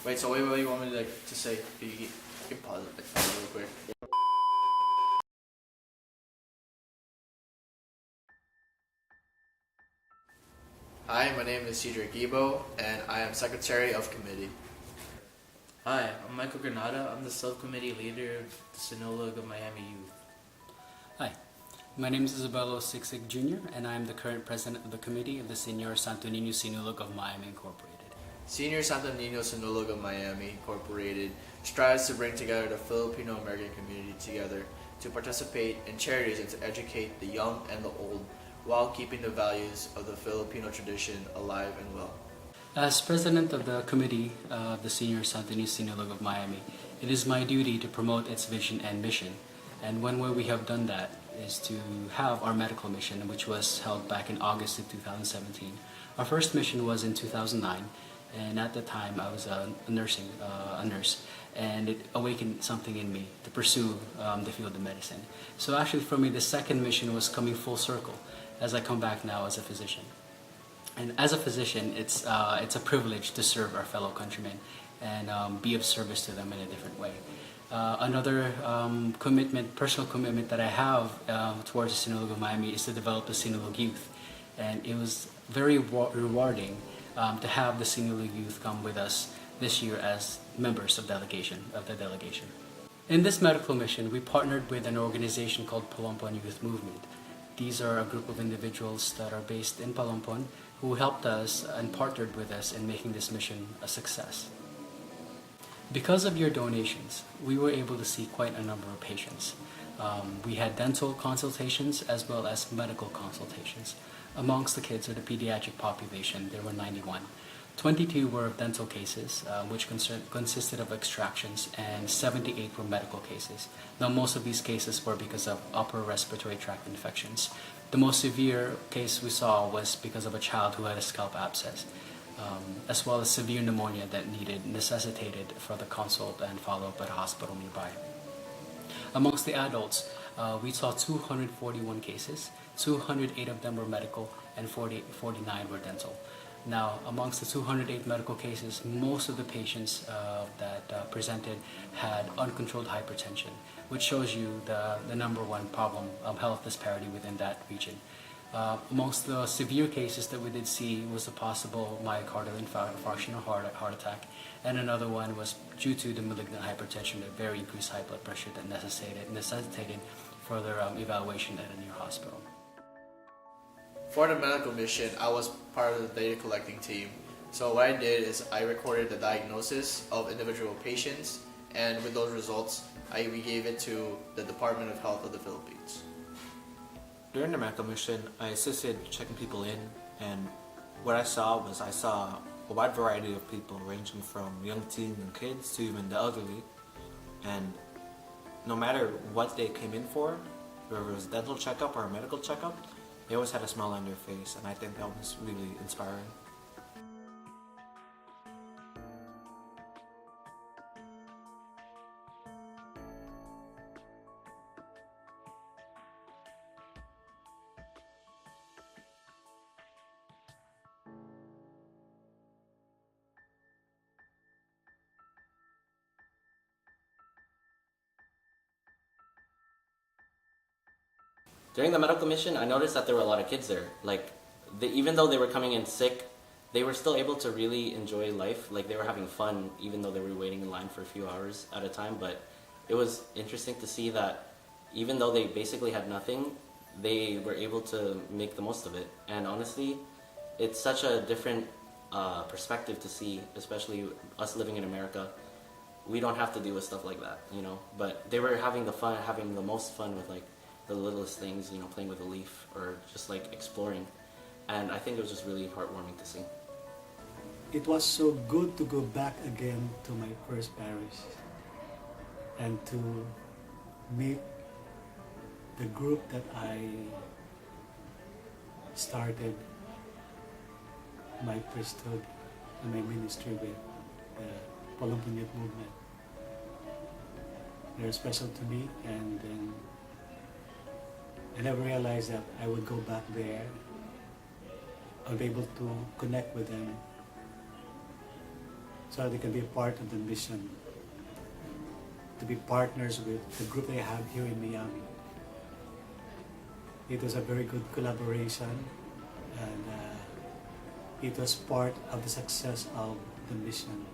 Wait, so what do you want me to to say? You can pause it real quick. Hi, my name is Cedric Gibo, and I am Secretary of Committee. Hi, I'm Michael Granada. I'm the subcommittee leader of the Sinulog of Miami Youth. Hi, my name is Isabello Siksik Jr. and I am the current president of the committee of the Senior Santo Niño Sinulog of Miami Incorporated. Senior Santo Niño Sinulog of Miami Incorporated strives to bring together the Filipino American community together to participate in charities and to educate the young and the old while keeping the values of the Filipino tradition alive and well. As president of the committee of the Senior Santo Niño Sinulog of Miami, it is my duty to promote its vision and mission. And one way we have done that is to have our medical mission, which was held back in August of 2017. Our first mission was in 2009, and at the time I was a nurse, and it awakened something in me to pursue the field of medicine. So actually for me, the second mission was coming full circle as I come back now as a physician. And as a physician, it's a privilege to serve our fellow countrymen and be of service to them in a different way. Another personal commitment that I have towards the Sinulog of Miami is to develop the Sinulog youth. And it was very rewarding to have the Sinulog youth come with us this year as members of the delegation. In this medical mission, we partnered with an organization called Palompon Youth Movement. These are a group of individuals that are based in Palompon who helped us and partnered with us in making this mission a success. Because of your donations, we were able to see quite a number of patients. We had dental consultations as well as medical consultations. Amongst the kids of the pediatric population, there were 91. 22 were dental cases, which consisted of extractions, and 78 were medical cases. Now, most of these cases were because of upper respiratory tract infections. The most severe case we saw was because of a child who had a scalp abscess, as well as severe pneumonia that necessitated further consult and follow-up at a hospital nearby. Amongst the adults, we saw 241 cases. 208 of them were medical and 49 were dental. Now, amongst the 208 medical cases, most of the patients that presented had uncontrolled hypertension, which shows you the number one problem of health disparity within that region. Amongst the severe cases that we did see was a possible myocardial infarction or heart attack, and another one was due to the malignant hypertension, a very increased high blood pressure that necessitated further evaluation at a near hospital. For the medical mission, I was part of the data collecting team. So what I did is I recorded the diagnosis of individual patients, and with those results, we gave it to the Department of Health of the Philippines. During the medical mission, I assisted checking people in, and what I saw a wide variety of people ranging from young teens and kids to even the elderly. And no matter what they came in for, whether it was a dental checkup or a medical checkup, they always had a smile on their face, and I think that was really inspiring. During the medical mission, I noticed that there were a lot of kids there. Even though they were coming in sick, they were still able to really enjoy life. Like, they were having fun, even though they were waiting in line for a few hours at a time. But it was interesting to see that even though they basically had nothing, they were able to make the most of it. And honestly, it's such a different perspective to see, especially us living in America. We don't have to deal with stuff like that, you know. But they were having the most fun with the littlest things, you know, playing with a leaf or just exploring. And I think it was just really heartwarming to see. It was so good to go back again to my first parish and to meet the group that I started my priesthood and my ministry with, the Palompon Youth Movement. They're special to me, and then I never realized that I would go back there. I'll be able to connect with them so they can be a part of the mission, to be partners with the group they have here in Miami. It was a very good collaboration, and it was part of the success of the mission.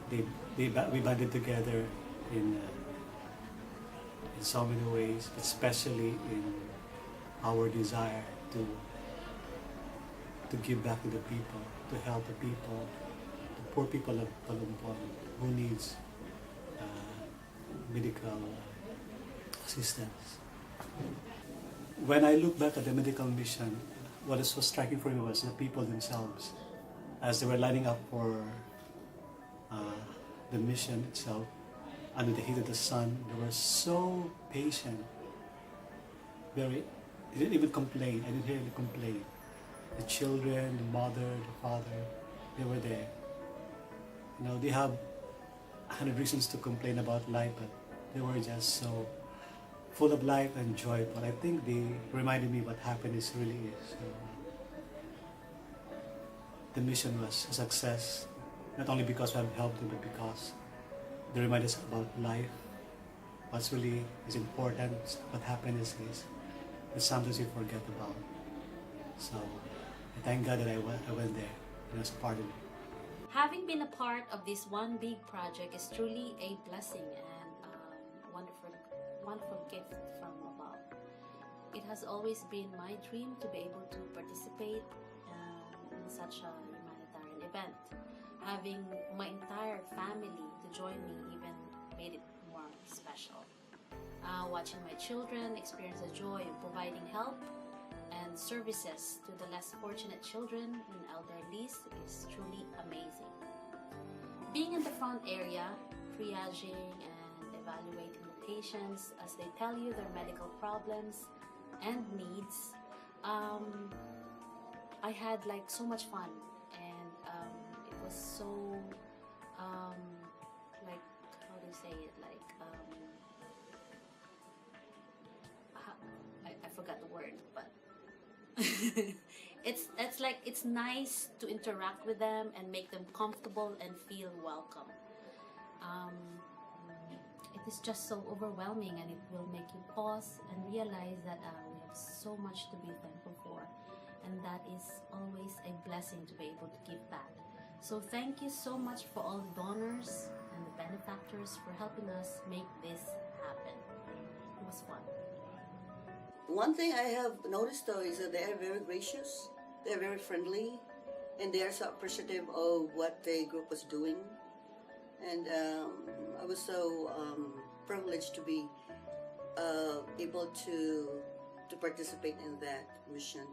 We banded together in so many ways, especially in our desire to give back to the people, to help the people, the poor people of Palumpon who needs medical assistance. When I look back at the medical mission, what is so striking for me was the people themselves. As they were lining up for the mission itself, under the heat of the sun, they were so patient. They didn't even complain. I didn't hear any complain. The children, the mother, the father, they were there. You know, they have 100 reasons to complain about life, but they were just so full of life and joyful. I think they reminded me what happiness really is. So, the mission was a success, not only because we have helped them, but because they remind us about life, what's really is important, what happiness is, that sometimes we forget about. So I thank God that I went there and was part of it. Having been a part of this one big project is truly a blessing and wonderful gift from above. It has always been my dream to be able to participate in such a humanitarian event. Having my entire family to join me even made it more special. Watching my children experience the joy of providing help and services to the less fortunate children and elderly is truly amazing. Being in the front area, triaging and evaluating the patients as they tell you their medical problems and needs, I had like so much fun, and it was so like, how do you say it, like I forgot the word, but it's like it's nice to interact with them and make them comfortable and feel welcome. It is just so overwhelming, and it will make you pause and realize that we have so much to be thankful for, and that is always a blessing to be able to give back. So thank you so much for all the donors and the benefactors for helping us make this happen. It was fun. One thing I have noticed though is that they are very gracious, they are very friendly, and they are so appreciative of what the group was doing. And I was so privileged to be able to participate in that mission.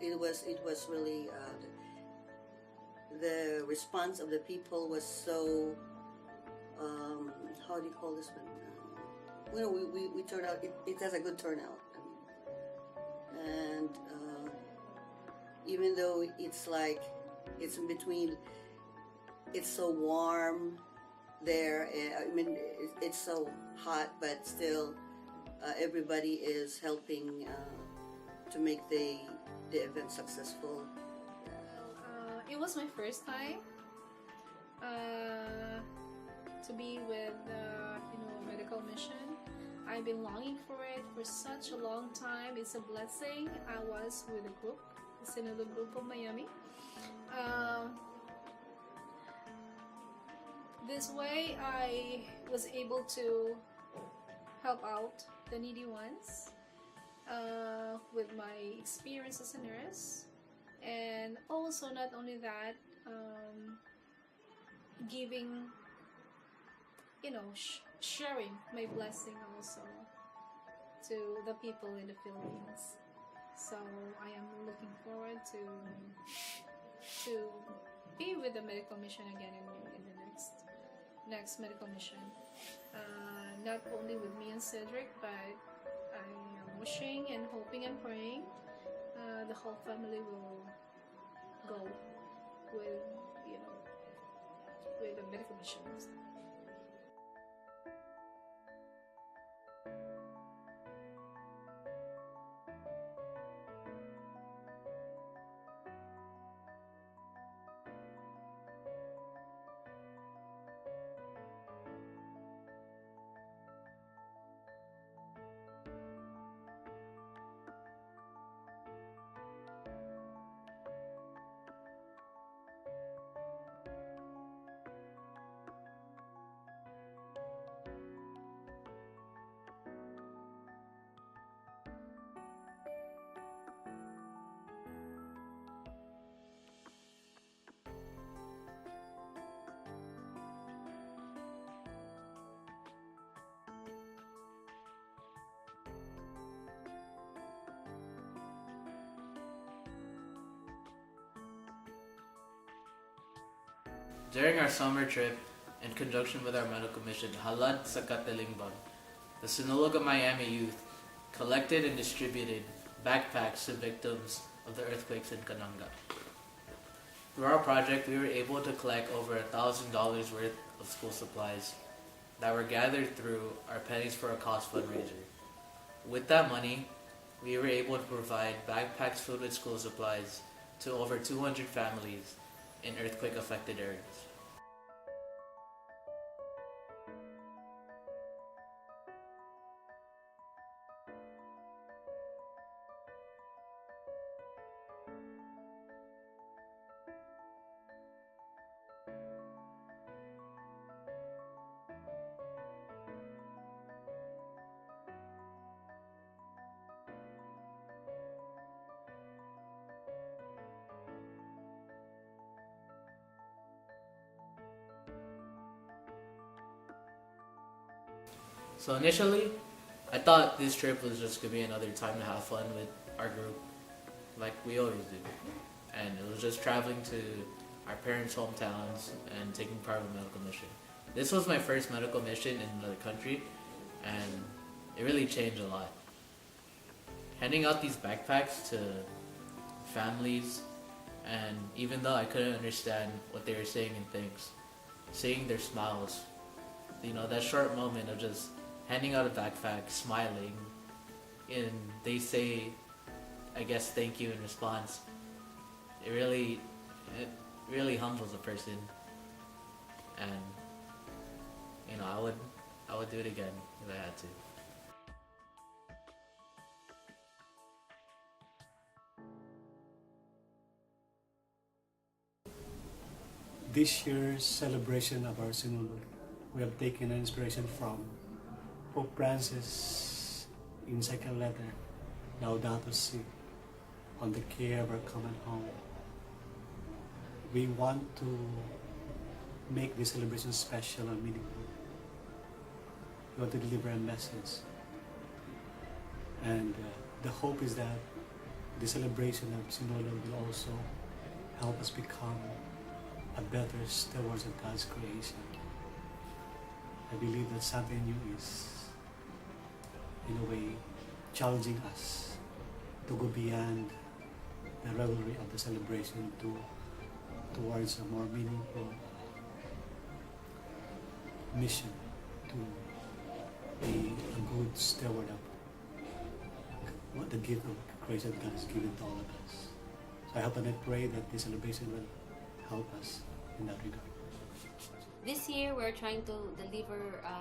It was really the response of the people was so how do you call this one? You know, we turned out. It has a good turnout, and even though it's like it's in between, it's so warm there. I mean, it's so hot, but still, everybody is helping to make the event successful. It was my first time to be with a medical mission. I've been longing for it for such a long time. It's a blessing. I was with a group, the Sinulog group of Miami. This way I was able to help out the needy ones with my experience as a nurse, and also not only that, giving, sharing my blessing also to the people in the Philippines. So I am looking forward to be with the medical mission again in the next medical mission. Not only with me and Cedric, but I am wishing and hoping and praying the whole family will go with with the medical missions. During our summer trip, in conjunction with our medical mission, Halad sa Katalingbang, the Sinulog of Miami youth collected and distributed backpacks to victims of the earthquakes in Kananga. Through our project, we were able to collect over $1,000 worth of school supplies that were gathered through our Pennies for a Cause fundraiser. With that money, we were able to provide backpacks filled with school supplies to over 200 families in earthquake-affected areas. So initially, I thought this trip was just gonna be another time to have fun with our group, like we always do. And it was just traveling to our parents' hometowns and taking part in a medical mission. This was my first medical mission in another country, and it really changed a lot. Handing out these backpacks to families, and even though I couldn't understand what they were saying in things, seeing their smiles, that short moment of just handing out a backpack, smiling, and they say, I guess, thank you in response. It really humbles a person, and I would do it again if I had to. This year's celebration of our Sinulog, we have taken an inspiration from Pope Francis in second letter, Laudato Si, on the care of our common home. We want to make this celebration special and meaningful. We want to deliver a message. And the hope is that the celebration of Sinulog will also help us become a better stewards of God's creation. I believe that something new is, in a way, challenging us to go beyond the revelry of the celebration towards a more meaningful mission to be a good steward of what the gift of grace that God has given to all of us. So I hope and I pray that this celebration will help us in that regard. This year, we're trying to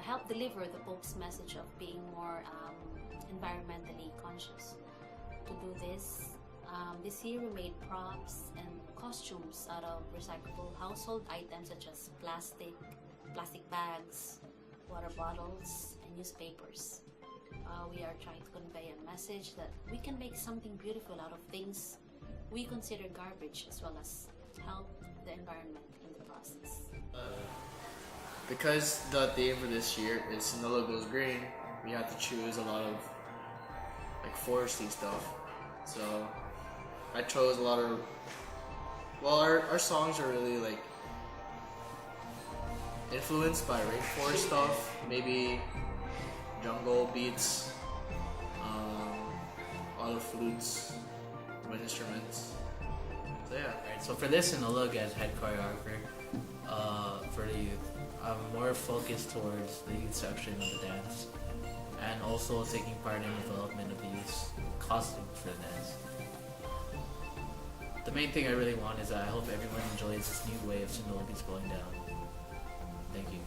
help deliver the Pope's message of being more environmentally conscious. To do this, this year we made props and costumes out of recyclable household items such as plastic bags, water bottles, and newspapers. We are trying to convey a message that we can make something beautiful out of things we consider garbage, as well as help the environment in the process. Because the theme for this year is Sinulog Goes Green, we have to choose a lot of foresty stuff. So I chose a lot of, our songs are really influenced by rainforest stuff, maybe jungle beats, a lot of flutes, wind instruments. So yeah. Right, so for this Sinulog as head choreographer for the youth, I'm more focused towards the youth section of the dance, and also taking part in the development of the youth's costumes for the dance. The main thing I really want is that I hope everyone enjoys this new way of Sinulog is going down. Thank you.